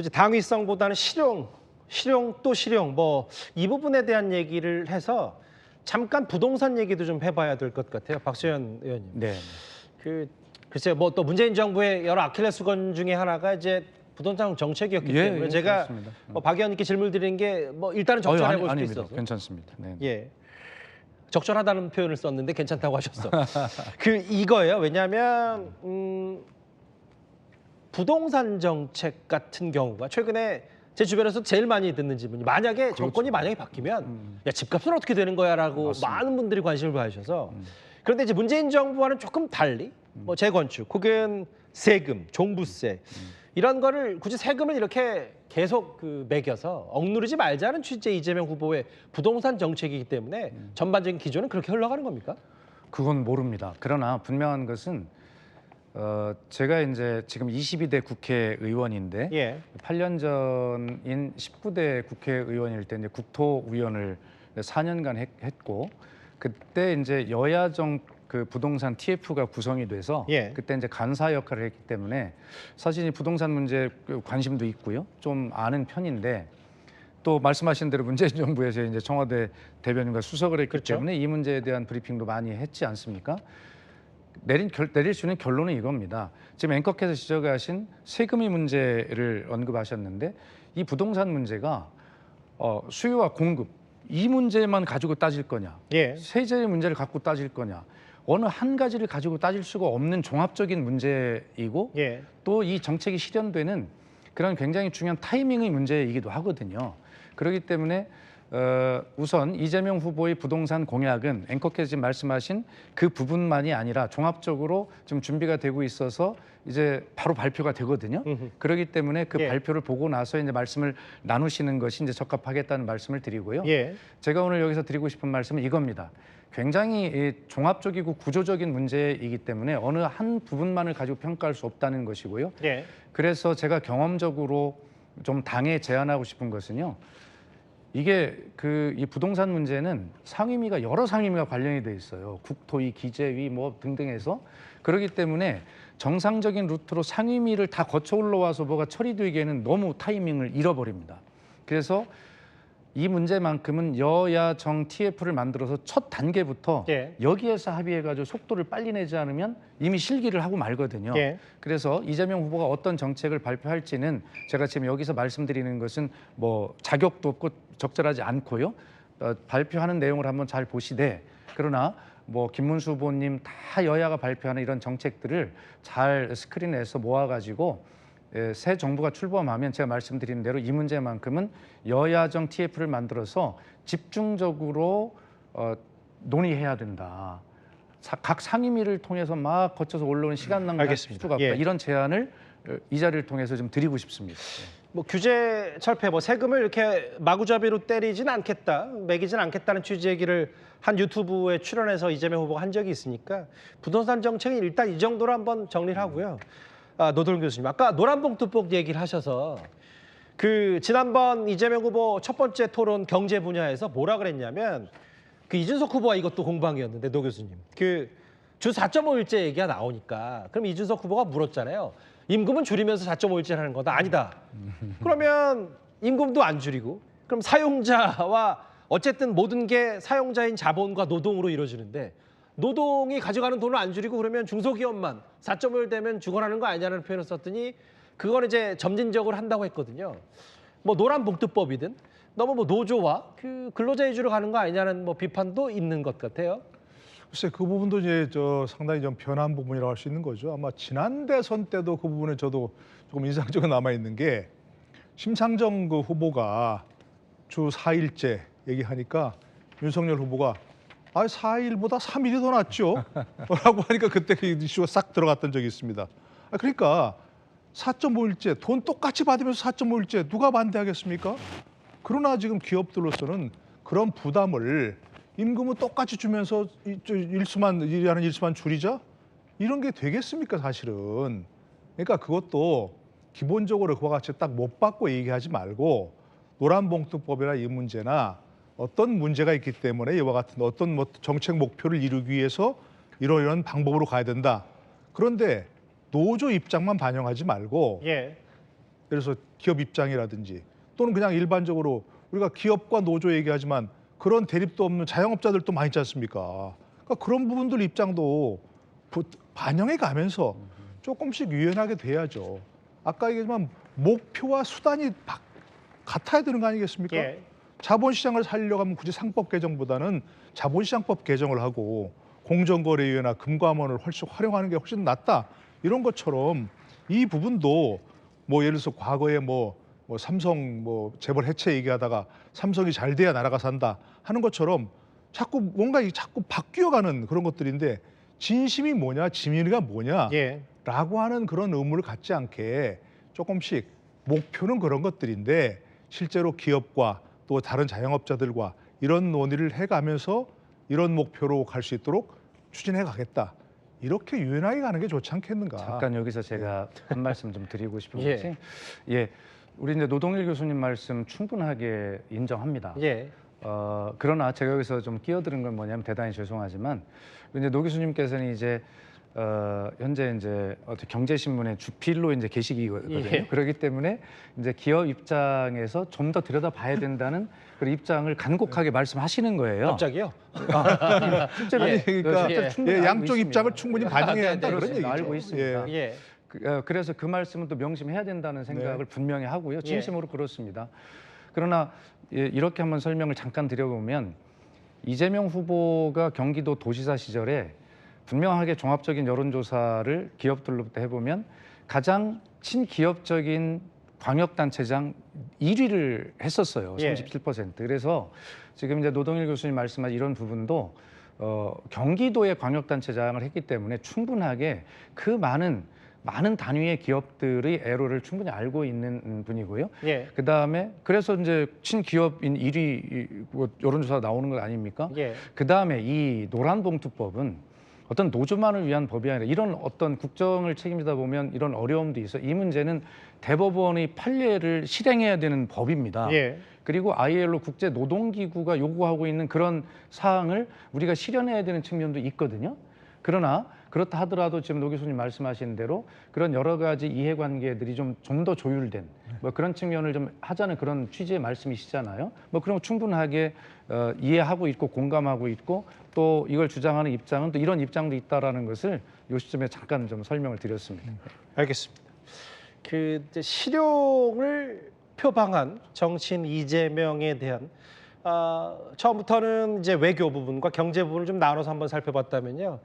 이제 당위성보다는 실용 또 실용 뭐 이 부분에 대한 얘기를 해서 잠깐 부동산 얘기도 좀 해봐야 될 것 같아요, 박수현 의원님. 네. 글쎄요, 뭐 또 문재인 정부의 여러 아킬레스건 중에 하나가 이제 부동산 정책이었기 때문에 제가 뭐 박 의원님께 질문 드리는 게 뭐 일단은 적절해 볼 수도 있어서 괜찮습니다. 네. 예. 적절하다는 표현을 썼는데 괜찮다고 하셨어. 이거예요. 왜냐하면 부동산 정책 같은 경우가 최근에 제 주변에서 제일 많이 듣는 질문이 만약에 정권이 만약에 바뀌면 야, 집값은 어떻게 되는 거야라고 맞습니다. 많은 분들이 관심을 가지셔서 그런데 이제 문재인 정부와는 조금 달리 뭐 재건축 혹은 세금, 종부세 이런 거를 굳이 세금을 이렇게 계속 매겨서 억누르지 말자는 취지의 이재명 후보의 부동산 정책이기 때문에 전반적인 기조는 그렇게 흘러가는 겁니까? 그건 모릅니다. 그러나 분명한 것은 제가 이제 지금 22대 국회의원인데 예. 8년 전인 19대 국회의원일 때 이제 국토위원을 4년간 했고 그때 이제 여야정 그 부동산 TF가 구성이 돼서 예. 그때 이제 간사 역할을 했기 때문에 사실 이 부동산 문제에 관심도 있고요. 좀 아는 편인데 또 말씀하신 대로 문재인 정부에서 이제 청와대 대변인과 수석을 했기 그렇죠. 때문에 이 문제에 대한 브리핑도 많이 했지 않습니까? 내릴 수 있는 결론은 이겁니다. 지금 앵커께서 지적하신 세금의 문제를 언급하셨는데 이 부동산 문제가 수요와 공급 이 문제만 가지고 따질 거냐, 예. 세제의 문제를 갖고 따질 거냐, 어느 한 가지를 가지고 따질 수가 없는 종합적인 문제이고 예. 또 이 정책이 실현되는 그런 굉장히 중요한 타이밍의 문제이기도 하거든요. 그렇기 때문에 우선 이재명 후보의 부동산 공약은 앵커께서 지금 말씀하신 그 부분만이 아니라 종합적으로 지금 준비가 되고 있어서 이제 바로 발표가 되거든요. 그렇기 때문에 그 예. 발표를 보고 나서 이제 말씀을 나누시는 것이 이제 적합하겠다는 말씀을 드리고요. 예. 제가 오늘 여기서 드리고 싶은 말씀은 이겁니다. 굉장히 종합적이고 구조적인 문제이기 때문에 어느 한 부분만을 가지고 평가할 수 없다는 것이고요. 예. 그래서 제가 경험적으로 좀 당에 제안하고 싶은 것은요. 이게 이 부동산 문제는 상임위가 여러 상임위가 관련이 돼 있어요. 국토위, 기재위 뭐 등등해서 그렇기 때문에 정상적인 루트로 상임위를 다 거쳐 올라와서 뭐가 처리되기에는 너무 타이밍을 잃어버립니다. 그래서 이 문제만큼은 여야정 TF를 만들어서 첫 단계부터 예. 여기에서 합의해가지고 속도를 빨리 내지 않으면 이미 실기를 하고 말거든요. 예. 그래서 이재명 후보가 어떤 정책을 발표할지는 제가 지금 여기서 말씀드리는 것은 뭐 자격도 없고 적절하지 않고요. 발표하는 내용을 한번 잘 보시되 그러나 뭐 김문수 후보님 다 여야가 발표하는 이런 정책들을 잘 스크린해서 모아가지고 새 정부가 출범하면 제가 말씀드린 대로 이 문제만큼은 여야정 TF를 만들어서 집중적으로 논의해야 된다. 각 상임위를 통해서 막 거쳐서 올라오는 시간 낭비할 필요가 없다. 예. 이런 제안을 이 자리를 통해서 좀 드리고 싶습니다. 뭐 규제 철폐, 뭐 세금을 이렇게 마구잡이로 때리진 않겠다, 매기진 않겠다는 취지 얘기를 한 유튜브에 출연해서 이재명 후보가 한 적이 있으니까 부동산 정책은 일단 이 정도로 한번 정리를 하고요. 노돌 교수님, 아까 노란봉투법 얘기를 하셔서 지난번 이재명 후보 첫 번째 토론 경제 분야에서 뭐라 그랬냐면 이준석 후보가 이것도 공방이었는데 노 교수님 주 4.5일제 얘기가 나오니까 그럼 이준석 후보가 물었잖아요. 임금은 줄이면서 4.5일제 하는 거다. 아니다. 그러면 임금도 안 줄이고 그럼 사용자와 어쨌든 모든 게 사용자인 자본과 노동으로 이루어지는데 노동이 가져가는 돈을 안 줄이고 그러면 중소기업만 4.5일 되면 죽어나는 거 아니냐는 표현을 썼더니 그건 이제 점진적으로 한다고 했거든요. 뭐 노란봉투법이든 너무 뭐 노조와 근로자 위주로 가는 거 아니냐는 뭐 비판도 있는 것 같아요. 글쎄 그 부분도 이제 상당히 좀 변한 부분이라고 할 수 있는 거죠. 아마 지난 대선 때도 그 부분에 저도 조금 인상적으로 남아 있는 게 심상정 후보가 주 4일제 얘기하니까 윤석열 후보가 4일보다 3일이 더 낫죠. 라고 하니까 그때 그 이슈가 싹 들어갔던 적이 있습니다. 그러니까 4.5일제 돈 똑같이 받으면서 4.5일제 누가 반대하겠습니까? 그러나 지금 기업들로서는 그런 부담을 임금은 똑같이 주면서 일하는 일수만 줄이자? 이런 게 되겠습니까 사실은. 그러니까 그것도 기본적으로 그와 같이 딱 못 받고 얘기하지 말고 노란봉투법이나 이 문제나 어떤 문제가 있기 때문에 이와 같은 어떤 정책 목표를 이루기 위해서 이러이러한 방법으로 가야 된다. 그런데 노조 입장만 반영하지 말고 예. 예를 들어서 기업 입장이라든지 또는 그냥 일반적으로 우리가 기업과 노조 얘기하지만 그런 대립도 없는 자영업자들도 많이 있지 않습니까? 그러니까 그런 부분들 입장도 반영해 가면서 조금씩 유연하게 돼야죠. 아까 얘기했지만 목표와 수단이 같아야 되는 거 아니겠습니까? 예. 자본시장을 살려고 하면 굳이 상법 개정보다는 자본시장법 개정을 하고 공정거래위원회나 금감원을 훨씬 활용하는 게 훨씬 낫다. 이런 것처럼 이 부분도 뭐 예를 들어서 과거에 뭐 삼성 뭐 재벌 해체 얘기하다가 삼성이 잘 돼야 나라가 산다 하는 것처럼 자꾸 뭔가 자꾸 바뀌어가는 그런 것들인데 진심이 뭐냐, 진위가 뭐냐 예. 라고 하는 그런 의무를 갖지 않게 조금씩 목표는 그런 것들인데 실제로 기업과 또 다른 자영업자들과 이런 논의를 해가면서 이런 목표로 갈 수 있도록 추진해 가겠다. 이렇게 유연하게 가는 게 좋지 않겠는가. 잠깐 여기서 제가 한 말씀 좀 드리고 싶은 예. 것이, 예, 우리 이제 노동일 교수님 말씀 충분하게 인정합니다. 예. 그러나 제가 여기서 좀 끼어드는 건 뭐냐면 대단히 죄송하지만 이제 노 교수님께서는 이제 현재 이제 경제신문의 주필로 이제 계시거든요. 예. 그렇기 때문에 이제 기업 입장에서 좀 더 들여다봐야 된다는 그런 입장을 간곡하게 말씀하시는 거예요. 갑자기요? 실제로 예. 그러니까 실제로 충분히 알고 양쪽 있습니다. 입장을 충분히 반영해야 한다 그런 그렇습니다. 얘기죠. 알고 있습니다. 예. 예. 그래서 그 말씀은 또 명심해야 된다는 생각을 분명히 하고요. 진심으로 그렇습니다. 그러나 이렇게 한번 설명을 잠깐 드려보면 이재명 후보가 경기도 도지사 시절에 분명하게 종합적인 여론조사를 기업들로부터 해보면 가장 친기업적인 광역단체장 1위를 했었어요. 예. 37%. 그래서 지금 이제 노동일 교수님 말씀하신 이런 부분도 경기도의 광역단체장을 했기 때문에 충분하게 그 많은 단위의 기업들의 애로를 충분히 알고 있는 분이고요. 예. 그 다음에 그래서 이제 친기업인 1위 여론조사 나오는 것 아닙니까? 예. 그 다음에 이 노란봉투법은 어떤 노조만을 위한 법이 아니라 이런 어떤 국정을 책임지다 보면 이런 어려움도 있어. 이 문제는 대법원의 판례를 실행해야 되는 법입니다. 예. 그리고 ILO 국제 노동기구가 요구하고 있는 그런 사항을 우리가 실현해야 되는 측면도 있거든요. 그러나 그렇다 하더라도 지금 노 교수님 말씀하신 대로 그런 여러 가지 이해관계들이 좀 더 조율된 뭐 그런 측면을 좀 하자는 그런 취지의 말씀이시잖아요. 뭐 그런 거 충분하게 이해하고 있고 공감하고 있고 또 이걸 주장하는 입장은 또 이런 입장도 있다라는 것을 요 시점에 잠깐 좀 설명을 드렸습니다. 알겠습니다. 그 이제 실용을 표방한 정치인 이재명에 대한 처음부터는 이제 외교 부분과 경제 부분을 좀 나눠서 한번 살펴봤다면요.